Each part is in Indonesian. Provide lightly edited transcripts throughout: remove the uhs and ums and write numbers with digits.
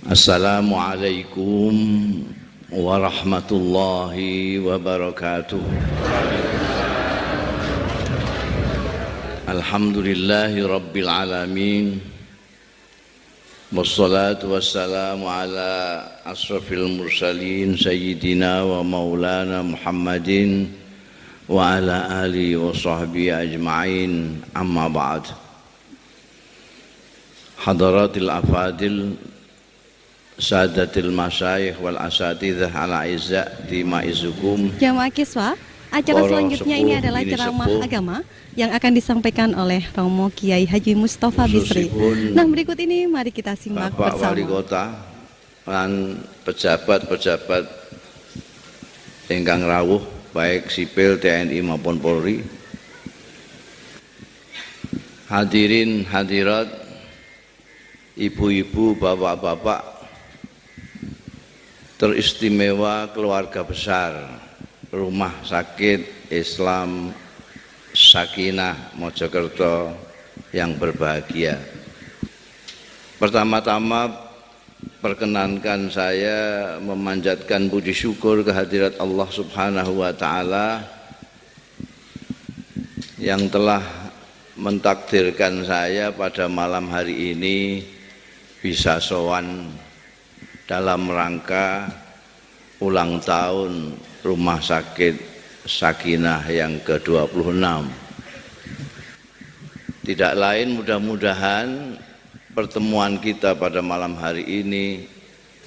Assalamualaikum warahmatullahi wabarakatuh. Alhamdulillahi rabbil alamin. Wassalatu wassalamu ala asrafil mursalin sayyidina wa maulana Muhammadin wa ala alihi wa sahbihi ajma'in, amma ba'd. Hadaratil afadil, Sadatil masyayikh wal asatidzah ala izzah di ma'izukum. Jamaah Kiswa, acara selanjutnya ini adalah ceramah agama yang akan disampaikan oleh Romo Kiai Haji Mustafa Bisri. Nah, berikut ini mari kita simak Bapak bersama. Wali Kota dan pejabat-pejabat ingkang rawuh baik sipil, TNI maupun Polri. Hadirin hadirat, ibu-ibu, bapak-bapak, teristimewa keluarga besar Rumah Sakit Islam Sakinah Mojokerto yang berbahagia. Pertama-tama perkenankan saya memanjatkan puji syukur kehadirat Allah Subhanahu wa Ta'ala yang telah mentakdirkan saya pada malam hari ini bisa sowan dalam rangka ulang tahun Rumah Sakit Sakinah yang ke-26. Tidak lain, mudah-mudahan pertemuan kita pada malam hari ini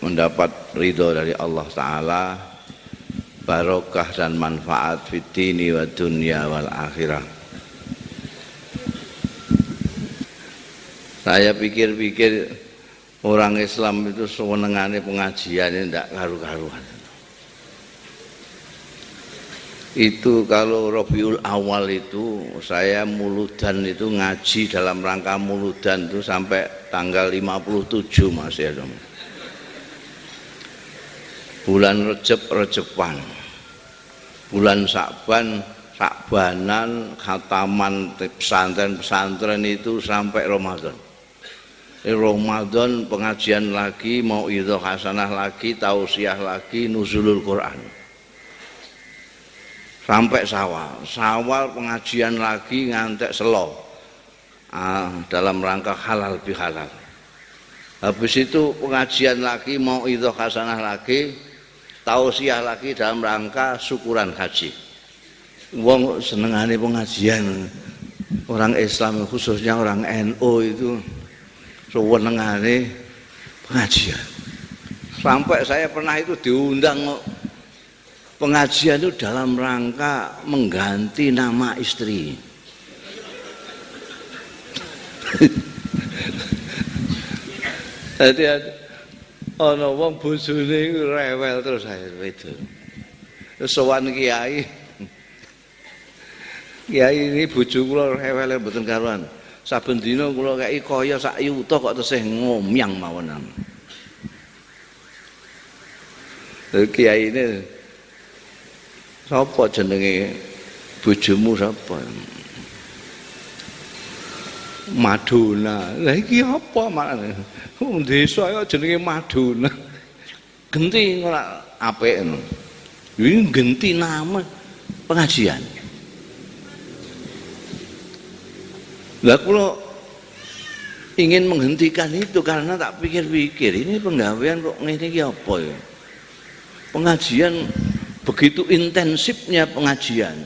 mendapat ridho dari Allah Ta'ala, barokah dan manfaat fid dini wa dunya wal akhirah. Saya pikir-pikir orang Islam itu sewenengane pengajian ini tidak karu-karuan. Itu kalau Rabiul Awal itu saya muludan itu ngaji dalam rangka muludan itu sampai tanggal 57 masih ada. Bulan Rejab Rejeban, bulan Syakban Syakbanan, khataman pesantren itu sampai Ramadan. Ramadan pengajian lagi, mauidhah hasanah lagi, tausiah lagi, nuzulul Quran. Sampai Syawal pengajian lagi ngantek selo. Dalam rangka halal bihalal. Habis itu pengajian lagi, mauidhah hasanah lagi, tausiah lagi dalam rangka syukuran haji. Wong senengane pengajian. Orang Islam khususnya orang NU itu sewenengane pengajian. Sampai saya pernah itu diundang pengajian itu dalam rangka mengganti nama istri. Jadi ana wong bojone rewel terus saya itu. Sowan kiai. Kiai ini bojo kula rewel mboten karuan. Saben dina kula kei kaya sak yuta kok tesih ngomyang mawon. Kiai ini sapa jenenge bojomu sapa? Madonna. Lah iki apa makane? Wong desa kok jenenge Madonna. Genti ora apik ngono. Iki genti nama pengajian. Lah kula ingin menghentikan itu karena tak pikir-pikir ini penggawean kok ngene iki apa ya? Pengajian begitu intensifnya pengajian.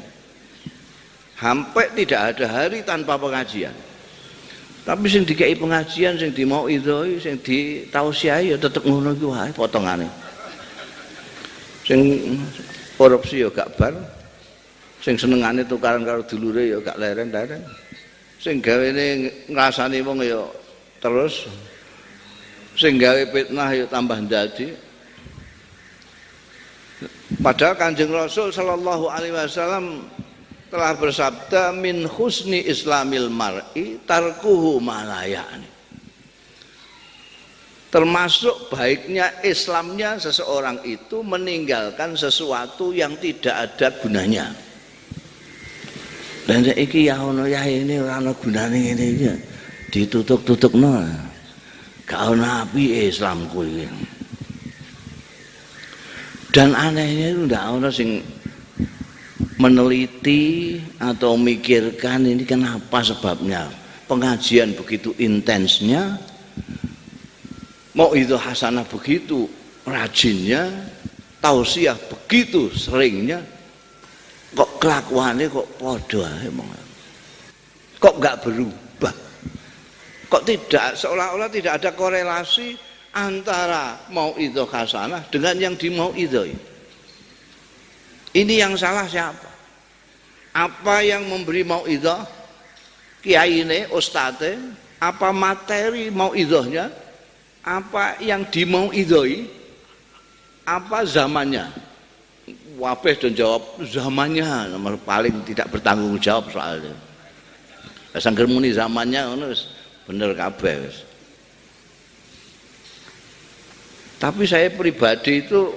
Sampai tidak ada hari tanpa pengajian. Tapi sing dikei pengajian, sing dimauidhoi, sing ditausiahi ya tetep ngono iki wae potongane. Sing korupsi ya gak bar. Sing senengane tukaran karo dulure ya gak leren-leren. Sing gawene ngrasani wong ya terus, sing gawe fitnah ya tambah ndadi. Padahal Kanjeng Rasul sallallahu alaihi wasallam telah bersabda, min husni islamil mar'i tarkuhu ma la ya'ni. Termasuk baiknya Islamnya seseorang itu meninggalkan sesuatu yang tidak ada gunanya. Dan iki ya ono ya ini ora ana gunane ngene iki. Ditutuk-tutukno. gak ana apike Islamku iki. Dan anehnya itu ndak ana sing meneliti atau mikirkan ini kenapa sebabnya. Pengajian begitu intensnya, mau itu hasanah begitu rajinnya, tausiah begitu seringnya, kok kelakuannya kok podo ae kok nggak berubah, kok tidak, seolah-olah tidak ada korelasi antara mau itu hasanah dengan yang dimau itu. Ini yang salah siapa? Apa yang memberi mau itu? Kiai ini, ustadz, apa materi mau idohnya? Apa yang dimau idoi? Apa zamannya? Wabeh dan jawab zamannya, nomor paling tidak bertanggung jawab soalnya. Sangger muni zamannya bener kabeh. Tapi saya pribadi itu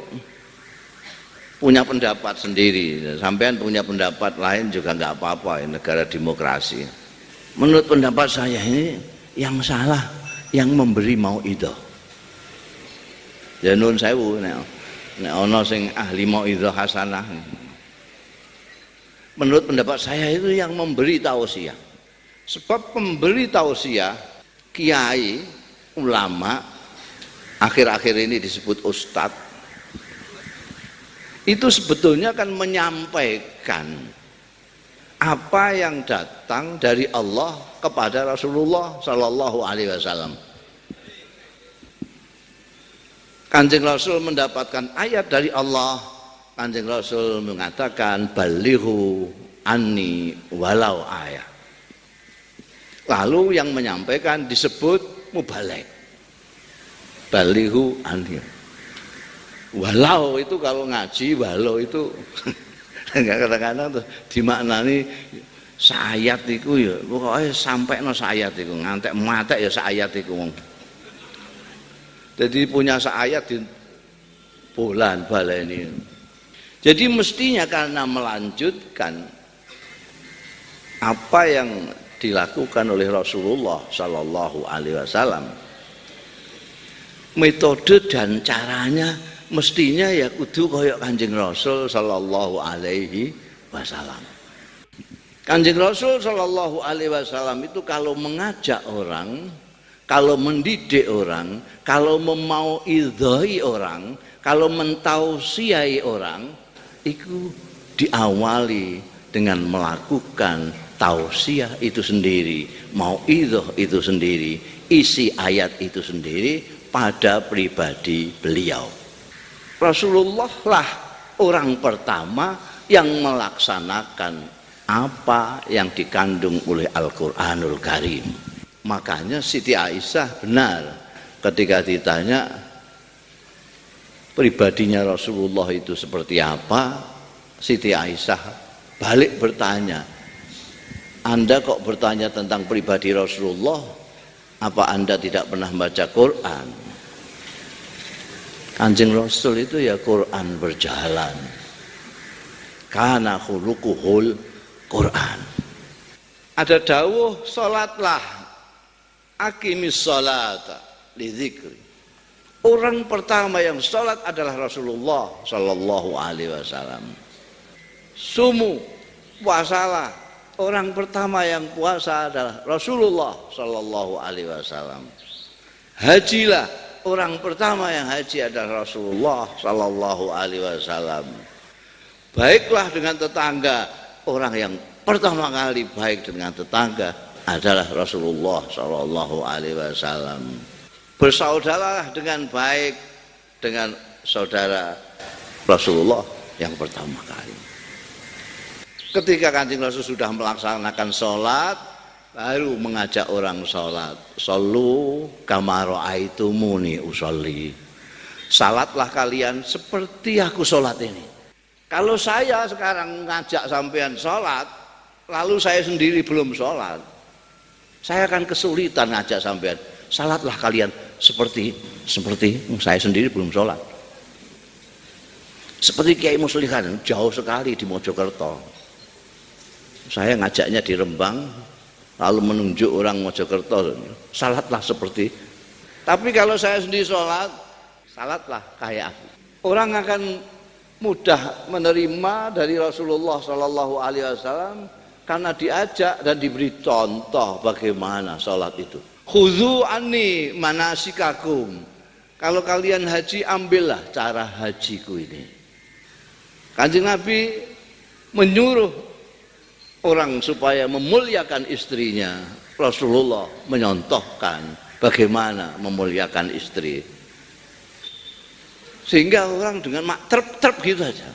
punya pendapat sendiri. Sampean punya pendapat lain juga nggak apa-apa, negara demokrasi. Menurut pendapat saya ini yang salah yang memberi mau itu. Ya nun sewu nek ana sing ahli mau itu hasanah. Menurut pendapat saya itu yang memberi tausiah. Sebab pemberi tausiah, kiai, ulama, akhir-akhir ini disebut ustadz, itu sebetulnya kan menyampaikan apa yang datang dari Allah kepada Rasulullah Sallallahu Alaihi Wasallam. Kanjeng Rasul mendapatkan ayat dari Allah. Kanjeng Rasul mengatakan balighu anni walau ayat. Lalu yang menyampaikan disebut mubaligh. Balighu anni. Walau itu kalau ngaji, walau itu kadang-kadang tuh dimaknani sayat iku ya pokoknya sampai no sayat iku ngantek matek ya sayat iku. Jadi punya seayat di bulan baleni. Jadi mestinya karena melanjutkan apa yang dilakukan oleh Rasulullah Sallallahu Alaihi Wasallam, metode dan caranya mestinya ya kudu koyok Kanjeng Rasul Sallallahu Alaihi Wasallam. Kanjeng Rasul Sallallahu Alaihi Wasallam itu kalau mengajak orang, kalau mendidik orang, kalau memauidhai orang, kalau mentausiai orang, itu diawali dengan melakukan tausiah itu sendiri, mauidhah itu sendiri, isi ayat itu sendiri pada pribadi beliau. Rasulullah lah orang pertama yang melaksanakan apa yang dikandung oleh Al-Quranul Karim. Makanya Siti Aisyah benar ketika ditanya pribadinya Rasulullah itu seperti apa, Siti Aisyah balik bertanya, Anda kok bertanya tentang pribadi Rasulullah, apa Anda tidak pernah baca Quran? Kanjeng Rasul itu ya Quran berjalan. Kana khuluquhul Quran. Ada dawuh salatlah aqimis salata li dzikri. Orang pertama yang salat adalah Rasulullah Sallallahu Alaihi Wasallam. Sumu, puasalah. Orang pertama yang puasa adalah Rasulullah Sallallahu Alaihi Wasallam. Hajilah, orang pertama yang haji adalah Rasulullah Sallallahu Alaihi Wasallam. Baiklah dengan tetangga, orang yang pertama kali baik dengan tetangga adalah Rasulullah Sallallahu Alaihi Wasallam. Bersaudaralah dengan baik dengan saudara Rasulullah yang pertama kali. Ketika Kanjeng Rasul sudah melaksanakan sholat, baru mengajak orang sholat. Shollu kama ra'aitumuni usolli. Salatlah kalian seperti aku sholat ini. Kalau saya sekarang mengajak sampean sholat, lalu saya sendiri belum sholat, saya akan kesulitan ngajak sampean. Salatlah kalian seperti saya sendiri belum sholat. Seperti Kiai Muslihan, jauh sekali di Mojokerto. Saya ngajaknya di Rembang, lalu menunjuk orang Mojokerto, salatlah seperti Tapi kalau saya sendiri sholat, salatlah kayak aku. Orang akan mudah menerima dari Rasulullah Shallallahu Alaihi Wasallam karena diajak dan diberi contoh bagaimana sholat itu. Khudhu anni manasikakum. Kalau kalian haji, ambillah cara hajiku ini. Kanjeng Nabi menyuruh orang supaya memuliakan istrinya. Rasulullah menyontohkan bagaimana memuliakan istri. Sehingga orang dengan trep gitu saja.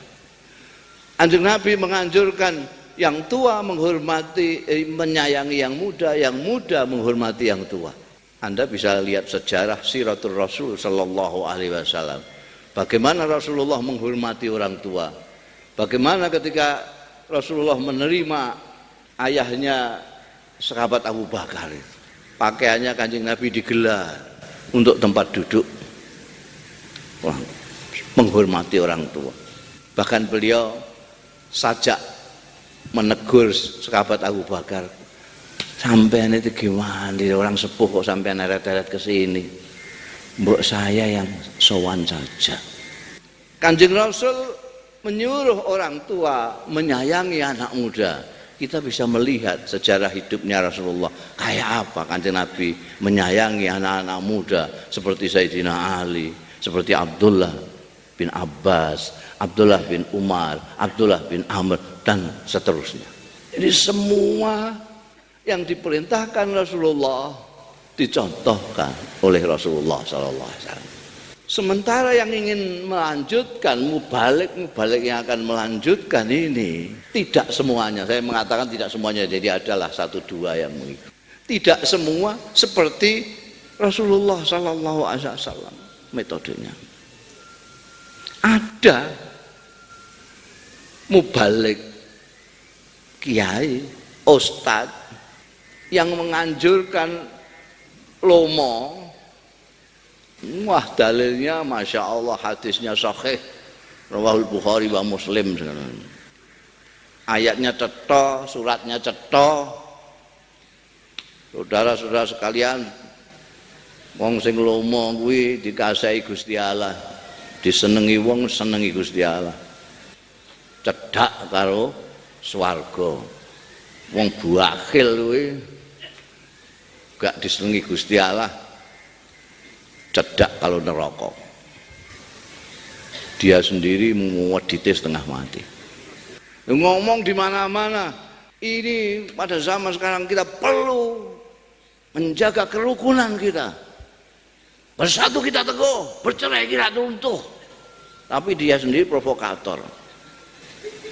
Kanjeng Nabi menganjurkan yang tua menghormati, menyayangi yang muda menghormati yang tua. Anda bisa lihat sejarah Siratul Rasul Sallallahu Alaihi Wasallam. Bagaimana Rasulullah menghormati orang tua. Bagaimana ketika Rasulullah menerima ayahnya sahabat Abu Bakar itu. Pakaiannya Kanjeng Nabi digelar untuk tempat duduk. Menghormati orang tua. Bahkan beliau sajak menegur sahabat Abu Bakar, sampean itu gimana, orang sepuh kok sampean neret-neret ke sini, mbok saya yang sowan saja. Kanjeng Rasul menyuruh orang tua menyayangi anak muda. Kita bisa melihat sejarah hidupnya Rasulullah kayak apa Kanjeng Nabi menyayangi anak-anak muda seperti Sayyidina Ali, seperti Abdullah bin Abbas, Abdullah bin Umar, Abdullah bin Amr, dan seterusnya. Jadi semua yang diperintahkan Rasulullah dicontohkan oleh Rasulullah SAW. Sementara yang ingin melanjutkan, mubalik yang akan melanjutkan ini, tidak semuanya, saya mengatakan tidak semuanya, jadi adalah 1-2 yang mengikuti. Tidak semua seperti Rasulullah SAW metodenya. Ada mubalik kiai, ustadz yang menganjurkan lomo. Wah, dalilnya Masya Allah, hadisnya sahih, rawahul Bukhari wa Muslim. Ayatnya cetha, suratnya cetha. Saudara-saudara sekalian, wong sing lomo kuwi dikasihi Gusti Allah, disenengi wong senengi Gusti Allah. Cedhak karo swarga. Wong buakhil kuwi gak disenengi Gusti Allah, cedak kalau neraka. Dia sendiri mengwedite setengah mati. Ngomong di mana-mana. Ini pada zaman sekarang kita perlu menjaga kerukunan kita. Bersatu kita teguh, bercerai kita runtuh. Tapi dia sendiri provokator.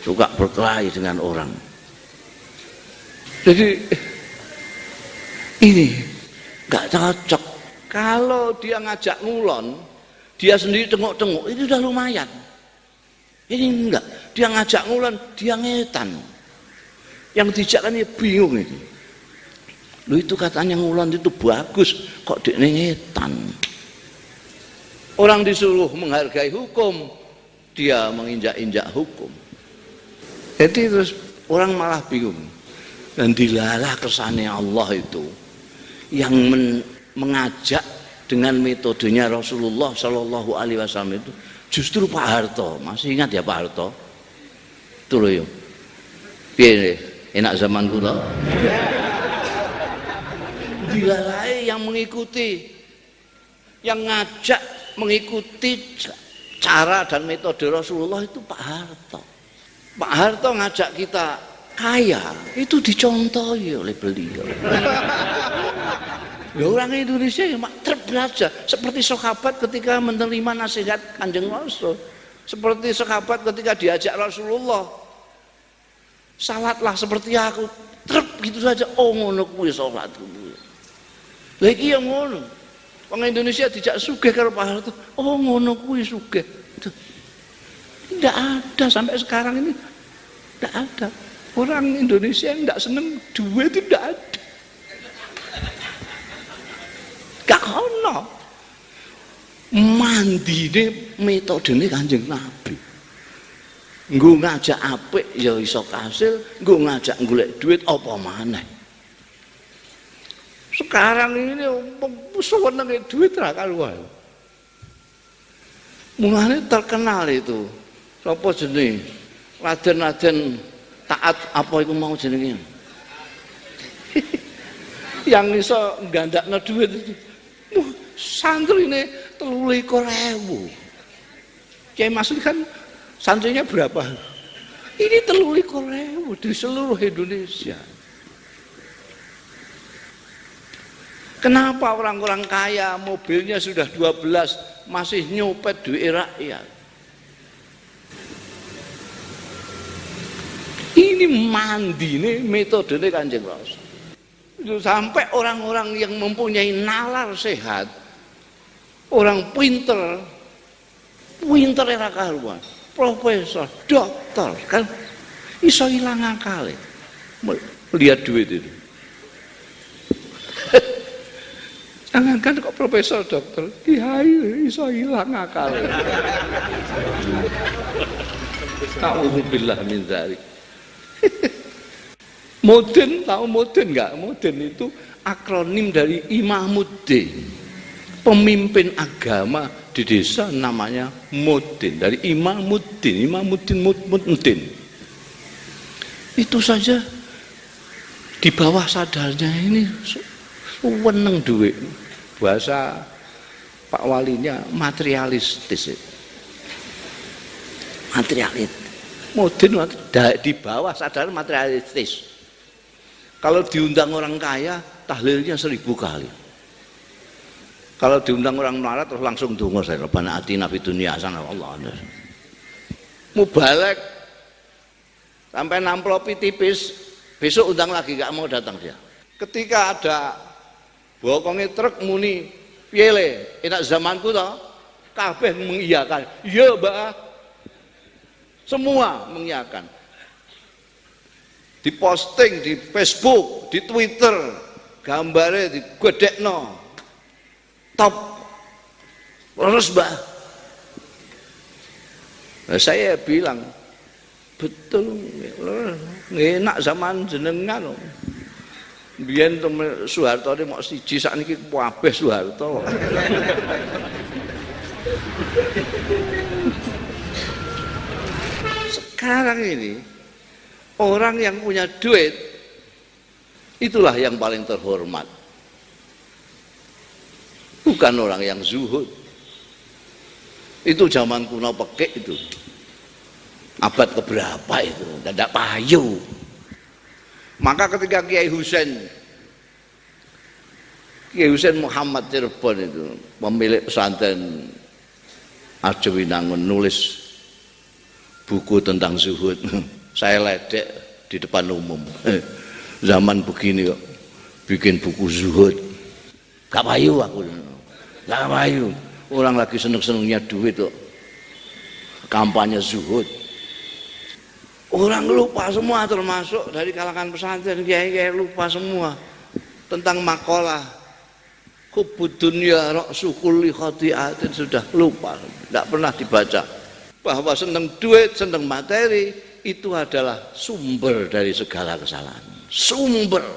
Suka berkelahi dengan orang. Jadi ini gak cocok. Kalau dia ngajak ngulon, dia sendiri tengok-tengok, itu udah lumayan. Ini enggak, dia ngajak ngulon, dia ngetan. Yang dijak kan dia bingung ini. Lu itu katanya ngulon itu bagus, kok dia ngetan. Orang disuruh menghargai hukum, dia menginjak-injak hukum. Jadi terus orang malah bingung. Dan dilalah kesannya Allah itu yang mengajak dengan metodenya Rasulullah Shallallahu Alaihi Wasallam itu justru Pak Harto. Masih ingat ya Pak Harto? Itu loh ya. Piye enak zaman kula. Dilalai yang mengikuti, yang ngajak mengikuti cara dan metode Rasulullah itu Pak Harto. Pak Harto ngajak kita kaya, itu dicontohi oleh beliau. Ya, orang Indonesia yang terbelajar seperti sahabat ketika menerima nasihat Kanjeng Rasul, seperti sahabat ketika diajak Rasulullah, salatlah seperti aku, gitu saja. Oh ngono kuwi salat kuwi. Lha iki yang ngono. Wong Indonesia dijak sugih karo Pak Harto, oh ngono kuwi sugih. Tidak ada sampai sekarang ini, tidak ada. Orang Indonesia yang tidak seneng duit itu tidak ada. Gak ono. Mandine metodene Kanjeng Nabi. Nggo ngajak apik ya iso kasil, nggo ngajak golek duit apa maneh. Sekarang ini seneng duit ra karuan. Mulane terkenal itu. Sapa jenenge? Raden-raden taat apa iku mau jenenge? Yang iso gandakno duit itu. Santrine 23.000. Kiai Masud kan santrinya berapa? Ini 23.000 di seluruh Indonesia. Kenapa orang-orang kaya mobilnya sudah 12 masih nyopet duit rakyat? Ini mandi nih metode Kanjeng Rasul. Sampai orang-orang yang mempunyai nalar sehat, orang pinter era karuan, profesor, dokter, kan iso ilang akal melihat duit itu. Jangankan kok profesor dokter, kiai iso ilang akal. Ta'udzubillah min dzalik. Modern, tahu modern enggak? Modern itu akronim dari Imamuddin. Pemimpin agama di desa namanya Muddin, dari Imamuddin. Itu saja di bawah sadarnya ini seneng duit. Bahasa Pak Walinya materialistis. Materialis. Modern di bawah sadar materialistis. Kalau diundang orang kaya, tahlilnya 1000 kali. Kalau diundang orang melarat terus langsung donga saya Rabbana atina fid dunya hasanah Allah. Mubalek sampai namplopi tipis, besok undang lagi gak mau datang dia. Ketika ada bokonge truk muni, piye le, enak zamanku toh, kabeh mengiyakan. Iya, Mbak. Semua mengiyakan. Diposting di Facebook, di Twitter, gambarnya digedekno. Top. Terus, Mbak. Nah, saya bilang, betul, enak zaman jenengan. Biyen Soeharto ini mau siji sakniki kabeh Soeharto. Sekarang ini orang yang punya duit itulah yang paling terhormat. Bukan orang yang zuhud. Itu zaman kuno pekek itu. Abad keberapa itu? Tidak payu. Maka ketika Kiai Husain Muhammad Cirebon itu pemilik pesantren Arjowinangun nulis buku tentang zuhud, saya ledek di depan umum. Zaman begini kok bikin buku zuhud, gak payu aku, gak payu. Orang lagi seneng-senengnya duit kok kampanye zuhud. Orang lupa semua, termasuk dari kalangan pesantren, kiai-kiai lupa semua tentang makalah hubbud dunya ra'su kulli khati'atin, sudah lupa, tidak pernah dibaca. Bahwa seneng duit, seneng materi itu adalah sumber dari segala kesalahan. Sumber.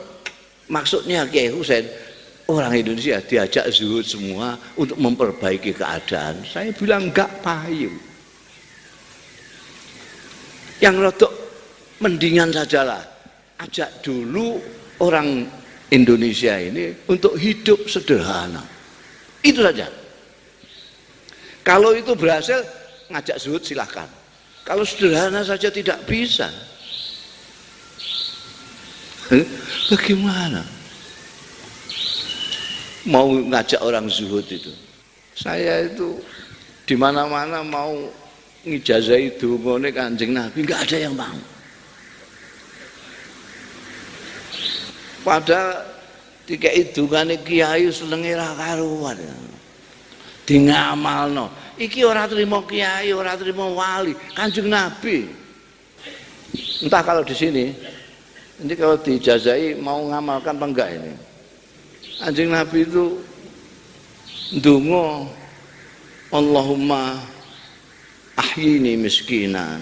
Maksudnya Kiai Husain, orang Indonesia diajak zuhud semua untuk memperbaiki keadaan. Saya bilang enggak payu. Yang rodok mendingan sajalah, ajak dulu orang Indonesia ini untuk hidup sederhana. Itu saja. Kalau itu berhasil, ngajak zuhud silahkan. Kalau sederhana saja tidak bisa, bagaimana mau ngajak orang zuhud itu? Saya itu di mana-mana mau ngijazahi dungane Kanjeng Nabi, enggak ada yang mau. Padahal dikei dungane kiai senenge ra karuan. Di ngamalno. Iki ora trimo kiai, ora trimo wali, Kanjeng Nabi. Entah kalau di sini, ini kalau diijazahi mau ngamalkan apa enggak ini? Kanjeng Nabi itu ndonga, Allahumma ahyini miskinan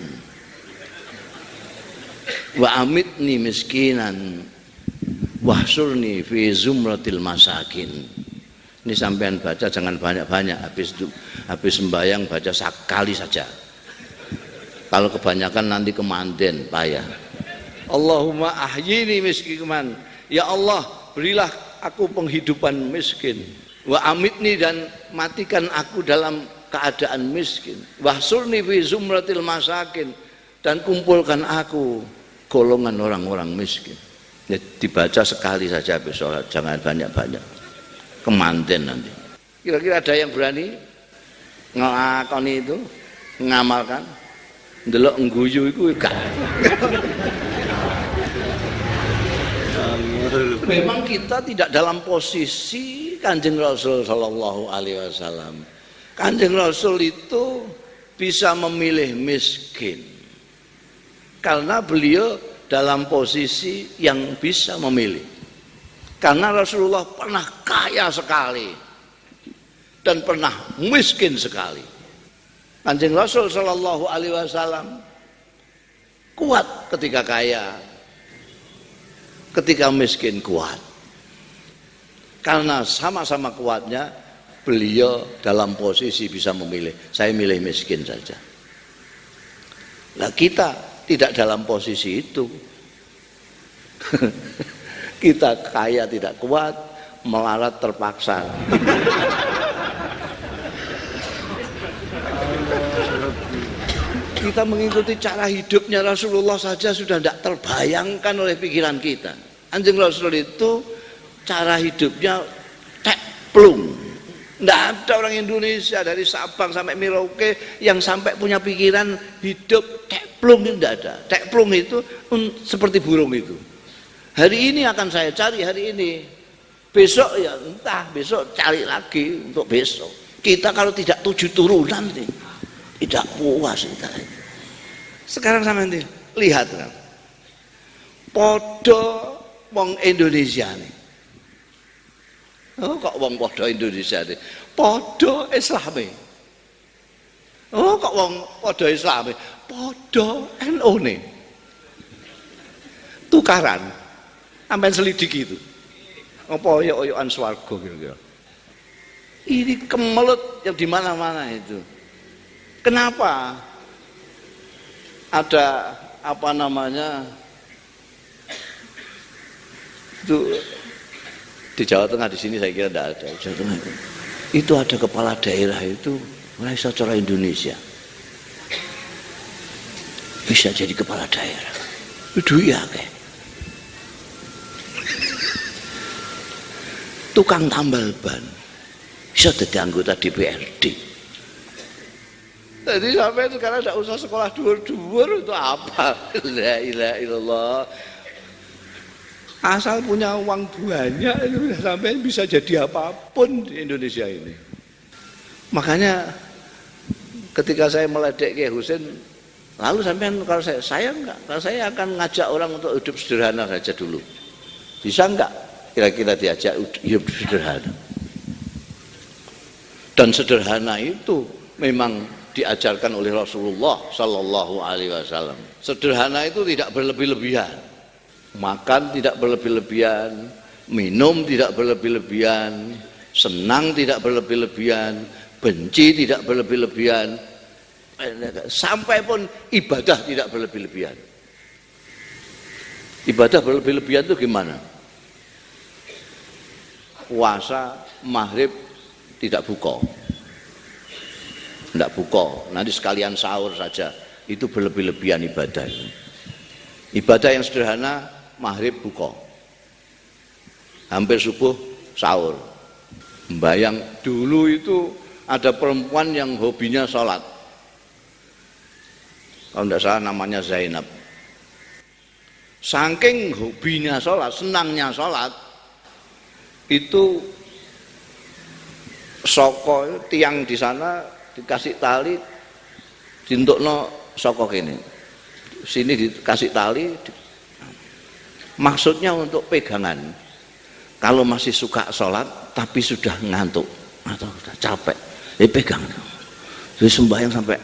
wa amitni miskinan wahsurni fi zumratil masakin. Ini sampean baca jangan banyak-banyak, habis sembahyang baca sekali saja. Kalau kebanyakan nanti kemanten payah. Allahumma ahyini miskinan. Ya Allah, berilah aku penghidupan miskin. Wa amitni, dan matikan aku dalam keadaan miskin. Wahsurni fi zumratil masakin, dan kumpulkan aku golongan orang-orang miskin. Ya, dibaca sekali saja habis sholat, jangan banyak-banyak. Kemanten nanti. Kira-kira ada yang berani ngelakoni itu, ngamalkan? Ndelok ngguyu iku gak. Memang kita tidak dalam posisi Kanjeng Rasul sallallahu alaihi wasallam. Kanjeng Rasul itu bisa memilih miskin karena beliau dalam posisi yang bisa memilih. Karena Rasulullah pernah kaya sekali dan pernah miskin sekali. Kanjeng Rasul sallallahu alaihi wasallam kuat ketika kaya, ketika miskin kuat. Karena sama-sama kuatnya, beliau dalam posisi bisa memilih. Saya milih miskin saja. Lah kita tidak dalam posisi itu. Kita kaya tidak kuat, melarat terpaksa. Kita mengikuti cara hidupnya Rasulullah saja sudah tidak terbayangkan oleh pikiran kita. Kanjeng Rasul itu cara hidupnya teplung. Tidak ada orang Indonesia dari Sabang sampai Merauke yang sampai punya pikiran hidup teplung, itu tidak ada. Teplung itu seperti burung itu. Hari ini akan saya cari, hari ini. Besok ya entah, besok cari lagi untuk besok. Kita kalau tidak 7 turunan nih, tidak puas kita. Sekarang sama nanti lihat kan, podo wong Indonesia nih. Oh kok wong podo Indonesia nih, podo Islami. Oh kok wong podo Islami, podo NU nih. Tukaran. Sampai selidiki itu. Apa oyok-oyokan swarga kira-kira. Ini kemelut yang di mana-mana itu. Kenapa? Ada apa namanya? Itu di Jawa Tengah, di sini saya kira tidak ada. Jawa Tengah itu ada kepala daerah itu secara Indonesia. Bisa jadi kepala daerah. Itu ya kayak. Tukang tambal ban bisa jadi anggota DPRD. Jadi sampai sekarang tidak usah sekolah dhuwur-dhuwur, itu apa? La ilaha illallah. Asal punya uang banyak itu sampai bisa jadi apapun di Indonesia ini. Makanya ketika saya meledek Kiai Husain, lalu sampai kalau saya enggak, kalau saya akan ngajak orang untuk hidup sederhana saja dulu. Bisa enggak? Kira-kira diajak hidup sederhana. Dan sederhana itu memang diajarkan oleh Rasulullah sallallahu alaihi wasallam. Sederhana itu tidak berlebih-lebihan. Makan tidak berlebih-lebihan, minum tidak berlebih-lebihan, senang tidak berlebih-lebihan, benci tidak berlebih-lebihan, sampai pun ibadah tidak berlebih-lebihan. Ibadah berlebih-lebihan itu gimana? Puasa maghrib tidak buka, nanti sekalian sahur saja, itu berlebih-lebihan ibadah. Ibadah yang sederhana, maghrib buka, hampir subuh sahur. Bayang dulu itu ada perempuan yang hobinya sholat, kalau tidak salah namanya Zainab. Saking hobinya sholat, senangnya sholat, itu soko tiang di sana dikasih tali, dintokno soko kene, sini dikasih tali, maksudnya untuk pegangan. Kalau masih suka sholat tapi sudah ngantuk atau sudah capek, pegang. Jadi sembahyang sampai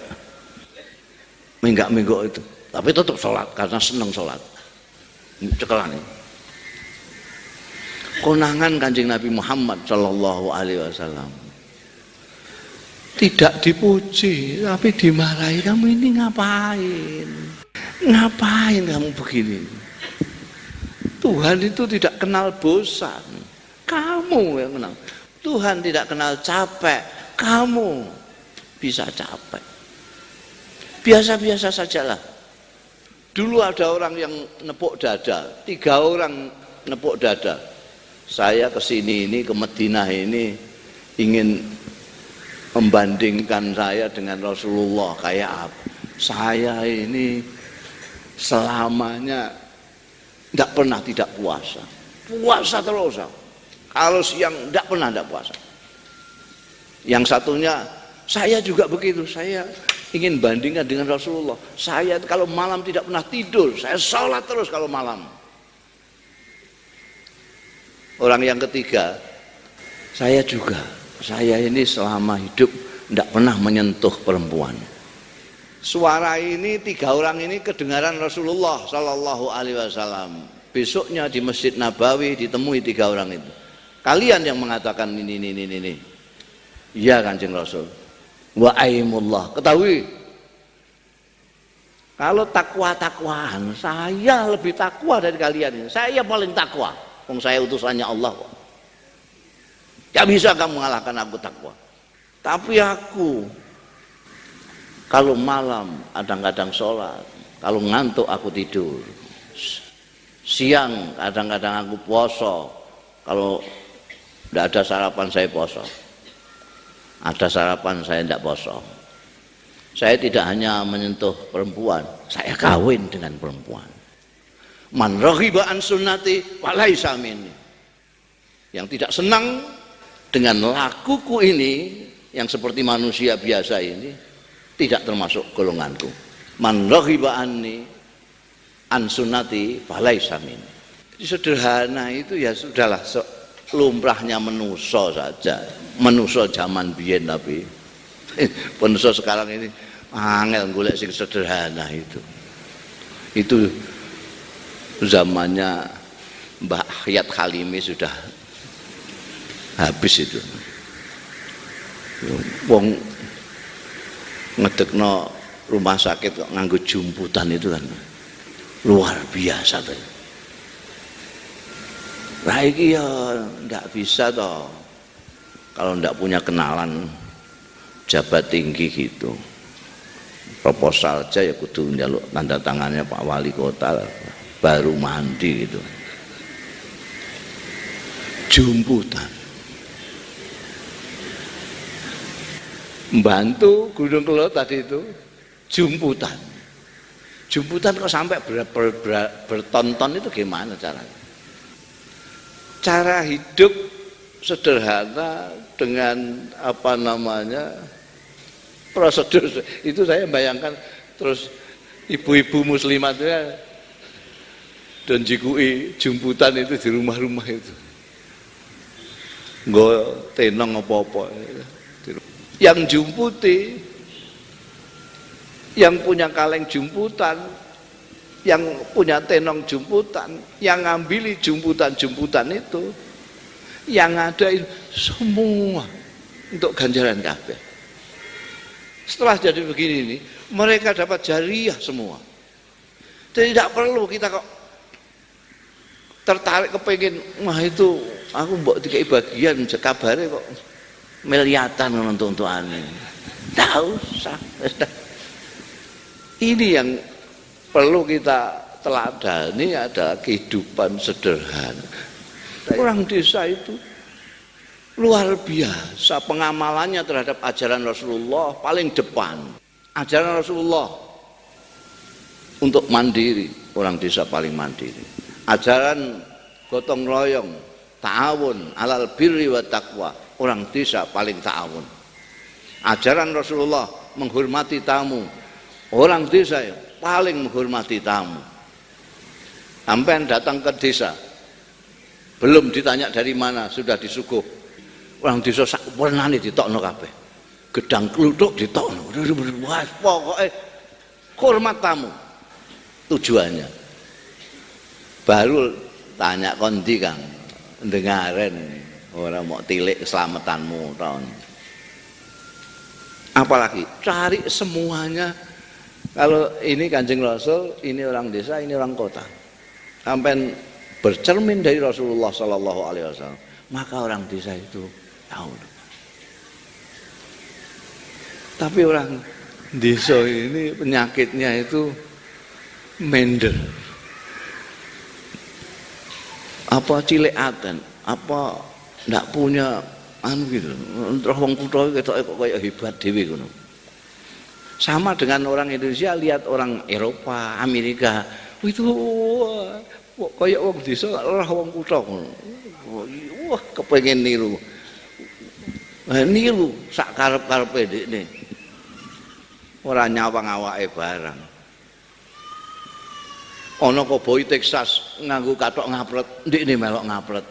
menggak-menggok itu, tapi tetap sholat karena senang sholat. Cekelan ini. konangan Kanjeng Nabi Muhammad sallallahu alaihi wasallam. Tidak dipuji, tapi dimarahi. Kamu ini ngapain? Ngapain kamu begini? Tuhan itu tidak kenal bosan. Kamu yang kenal. Tuhan tidak kenal capek. Kamu bisa capek. Biasa-biasa sajalah. Dulu ada orang yang nepuk dada. 3 orang nepuk dada. Saya kesini ini, ke Madinah ini ingin membandingkan saya dengan Rasulullah kayak apa. Saya ini selamanya tidak pernah tidak puasa. Puasa terus. Kalau siang tidak pernah tidak puasa. Yang satunya, saya juga begitu. Saya ingin bandingkan dengan Rasulullah. Saya kalau malam tidak pernah tidur. Saya sholat terus kalau malam. Orang yang ketiga, saya juga. Saya ini selama hidup tidak pernah menyentuh perempuan. Suara ini 3 orang ini kedengaran Rasulullah Sallallahu Alaihi Wasallam. Besoknya di Masjid Nabawi ditemui 3 orang itu. Kalian yang mengatakan ini. Iya Kanjeng Rasul. Wa aimullah. Ketahui, kalau takwa-takwaan, saya lebih takwa dari kalian ini. Saya paling takwa. Wong saya utusannya Allah kok. Gak bisa kamu mengalahkan aku takwa. Tapi aku kalau malam kadang-kadang sholat, kalau ngantuk aku tidur. Siang kadang-kadang aku poso. Kalau tidak ada sarapan saya poso. Ada sarapan saya tidak poso. Saya tidak hanya menyentuh perempuan, saya kawin dengan perempuan. Man raghiba an sunnati falaisa minni. Yang tidak senang dengan lakuku ini yang seperti manusia biasa ini tidak termasuk golonganku. Man raghiba anni an sunnati falaisa minni. Sederhana itu ya sudahlah, lumrahnya menuso saja. Menuso zaman biyen, tapi penuso sekarang ini angel golek sing sederhana itu. Itu zamannya Mbak Hayat Halimi sudah habis itu. Wong ngedekno rumah sakit kok nganggo jumputan itu kan luar biasa tuh. Lah iki ya ndak bisa toh kalau ndak punya kenalan jabat tinggi gitu. Proposal aja ya kudu njaluk tanda tangannya Pak Wali Kota baru mandi gitu. Jumputan. Membantu Gunung Kelot tadi itu jumputan. Jumputan kok sampai bertonton itu gimana caranya? Cara hidup sederhana dengan apa namanya prosedur itu saya bayangkan. Terus ibu-ibu muslimat ya dan jikui jumputan itu di rumah-rumah itu nggak tenang apa-apa. Yang jumputi, yang punya kaleng jumputan, yang punya tenong jumputan, yang ngambil jumputan-jumputan itu, yang ada semua untuk ganjaran kabeh. Setelah jadi begini ini, mereka dapat jariah semua. Tidak perlu kita kok tertarik kepengen, wah itu aku mbok dikai bagian kabare kok miliatan untuk aneh. Tidak usah. Ini yang perlu kita teladani adalah kehidupan sederhana. Orang desa itu luar biasa pengamalannya terhadap ajaran Rasulullah paling depan. Ajaran Rasulullah untuk mandiri, orang desa paling mandiri. Ajaran gotong royong, ta'awun alal birri wa taqwa, orang desa paling ta'awun. Ajaran Rasulullah menghormati tamu, orang desa yang paling menghormati tamu. Sampai datang ke desa, belum ditanya dari mana sudah disuguh. Orang desa sak pernane ditokno kabeh. Gedang kluthuk ditokno. Wah, pokoke hormat tamu. Tujuannya. Baru tanya kondi Kang. dengaren ora mau tilik keselamatanmu tahun. Apalagi cari semuanya. Kalau ini Kanjeng Rasul, ini orang desa, ini orang kota. Sampai bercermin dari Rasulullah Sallallahu Alaihi Wasallam, maka orang desa itu tahu. Tapi orang desa ini penyakitnya itu mender, apa cilekan, apa ndak punya anu gitu. Terus wong kutha ketok kok kayak hebat dhewe ngono. Sama dengan orang Indonesia lihat orang Eropa, Amerika, itu kayak wong desa ora wong kutha ngono. Wah, kepengen niru. Niru sak karep-karepe ndekne. Ora nyawang awake barang. Ana koboi Texas nganggo kathok ngapret, ndekne melok ngapret.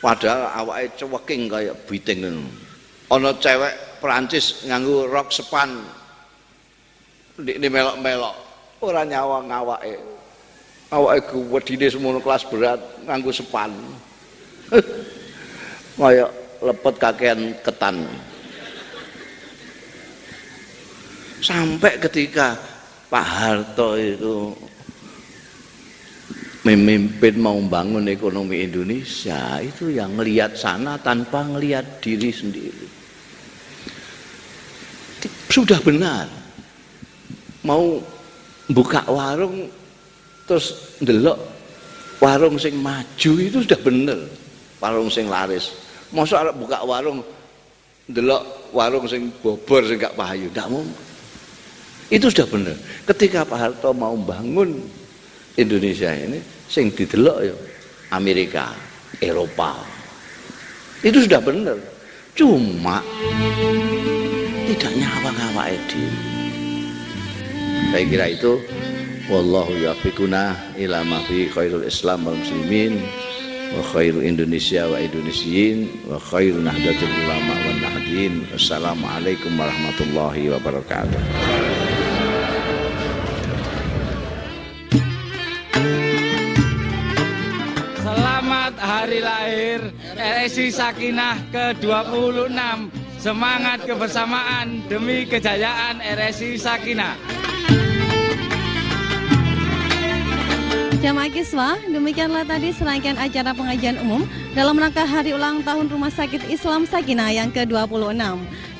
Padahal awake ceweking kaya biting ngono. Ana cewek Prancis nganggo rok sepan, ndekne melok-melok. Ora nyawang awake. Awake gedine semono kelas berat nganggo sepan. Kaya lepet kakean ketan. Sampai ketika Pak Harto itu memimpin mau membangun ekonomi Indonesia, itu yang ngelihat sana tanpa ngelihat diri sendiri. Sudah benar. Mau buka warung terus ndelok warung sing maju itu sudah benar. Warung sing laris. Masa arep buka warung ndelok warung sing bobor sing gak payu, ndak mungkin. Itu sudah benar. Ketika Pak Harto mau bangun Indonesia ini, sing didelok ya Amerika, Eropa. Itu sudah benar. Cuma tidak nyawang awake dhewe. Saya kira itu wallahu yafiquna ila ma fi khairul Islam wal muslimin wa khairu Indonesia wa Indonesiyin wa khairu nahdlatul ulama wan nahdin. Wassalamualaikum warahmatullahi wabarakatuh. Selamat hari lahir RSI Sakinah ke-26. Semangat kebersamaan demi kejayaan RSI Sakinah. Jamaah Kiswah, demikianlah tadi serangkaian acara pengajian umum dalam rangka hari ulang tahun Rumah Sakit Islam Sakinah yang ke-26.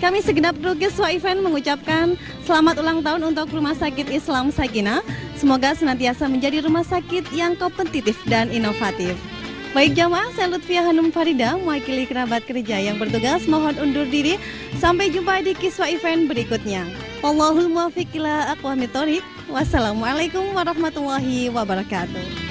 Kami segenap kru Kiswah Event mengucapkan selamat ulang tahun untuk Rumah Sakit Islam Sakinah. Semoga senantiasa menjadi rumah sakit yang kompetitif dan inovatif. Baik jamaah, saya Lutfiah Hanum Farida, mewakili kerabat kerja yang bertugas mohon undur diri. Sampai jumpa di Kiswah Event berikutnya. Wallahul muwaffiq ila aqwamit thoriq. Wassalamualaikum warahmatullahi wabarakatuh.